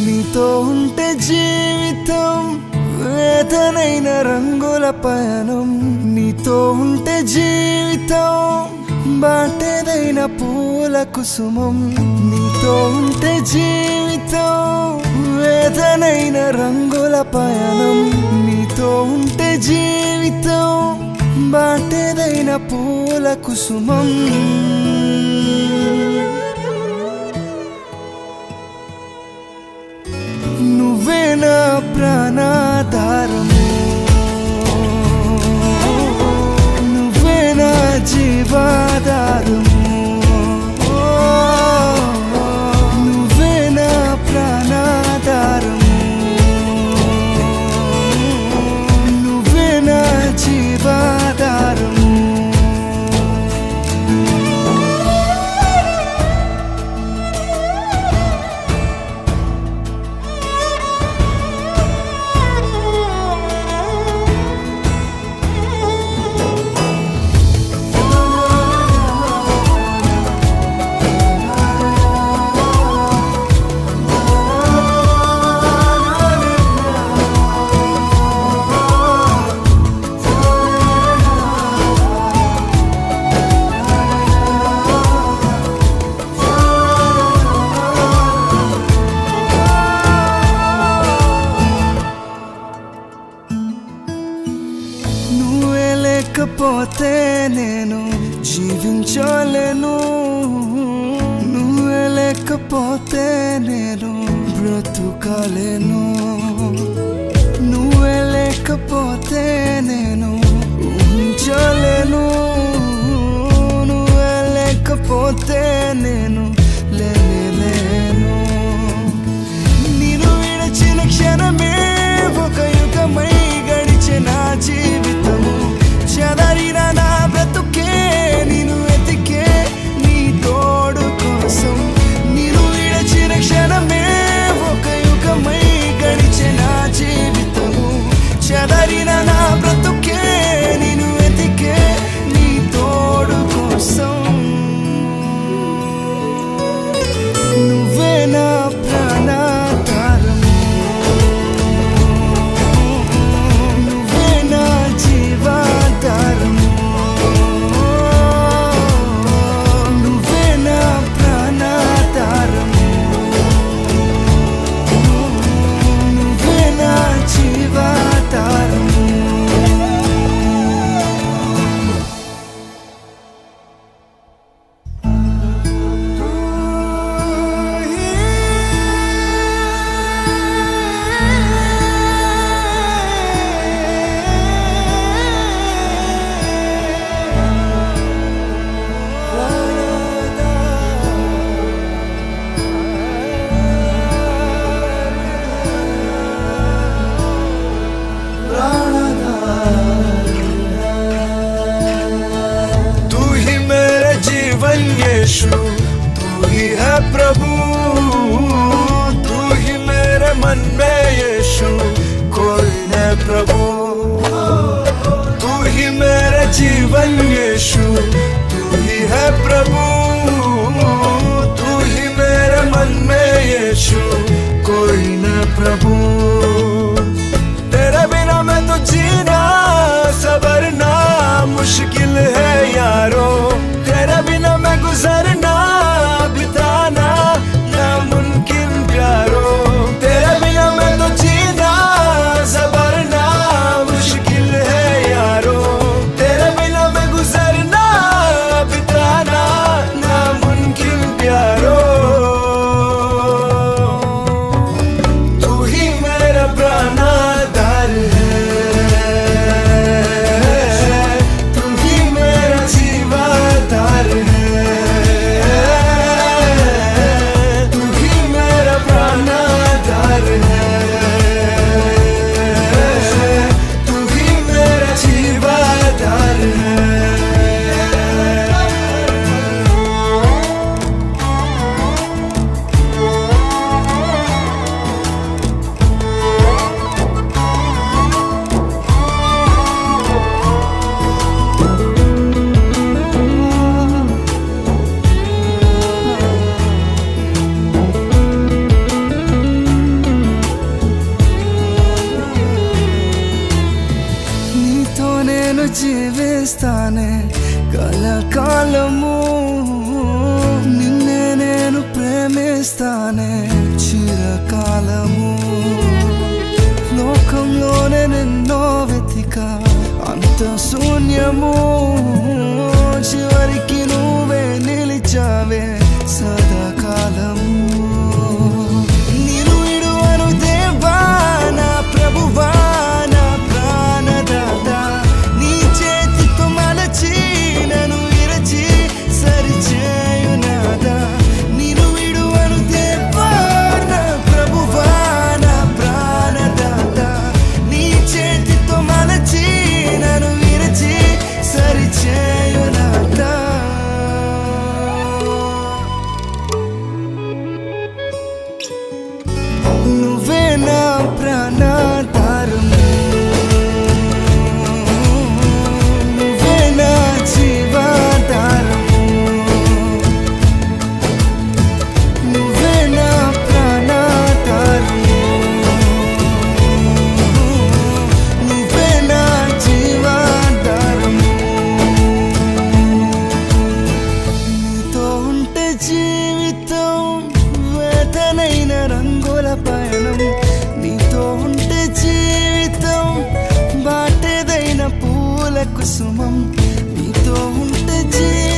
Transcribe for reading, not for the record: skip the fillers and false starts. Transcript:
నీతో ఉంటే జీవితం వేదనైన రంగుల పయనం నీతో ఉంటే జీవితం బాటేదైన పూల కుసుమం నీతో ఉంటే జీవితం వేదనైన రంగుల పయనం నీతో ఉంటే జీవితం బాటేదైన పూల కుసుమం నువ్వే నా ప్రాణాధారము నువ్వే నా జీవాధారము నువ్వే నా ప్రాణాధారము నువ్వే నా జీవాధారము లేకపోతే నేను జీవించలేను నువ్వే లేకపోతే నేను బ్రతుకలేను నువ్వే లేకపోతే నేను ఊహించలేను నువ్వే లేకపోతే నేను లేను నేను విడిచిన క్షణమే ఒక యుగమై గడిచిన నా జీవితము చదరిన నా బ్రతుకే నిన్ను వెతికే నీ తోడు కోసం నిన్ను విడిచిన క్షణమే ఒక యుగమై గడిచిన నా జీవితము చదరిన నా బ్రతుకే నిన్ను వెతికే నీ తోడు కోసం నువ్వే నా ప్రాణాధారము నువ్వే నా జీవాధారము నువ్వే నా ప్రాణాధారము నువ్వే నా జీవాధారము यीशु तू ही है प्रभु तू ही मेरे मन में यीशु कोई है प्रभु तू ही मेरे जीवन यीशु तू ही है प्रभु तू ही मेरे मन में यीशु कोई न प्रभु तेरे बिना मैं तो जीना सवरना मुश्किल है यारो तेरे बिना मैं गुजरना बिताना नामुमकिन प्यारो तेरे बिना मैं तो जीना सवरना मुश्किल है यारो तेरे बिना मैं गुजरना बिताना జీవితం వేదనైన రంగుల పయనం నీతో ఉంటే జీవితం బాటేదైన పూల కుసుమం నీతో ఉంటే జీవితం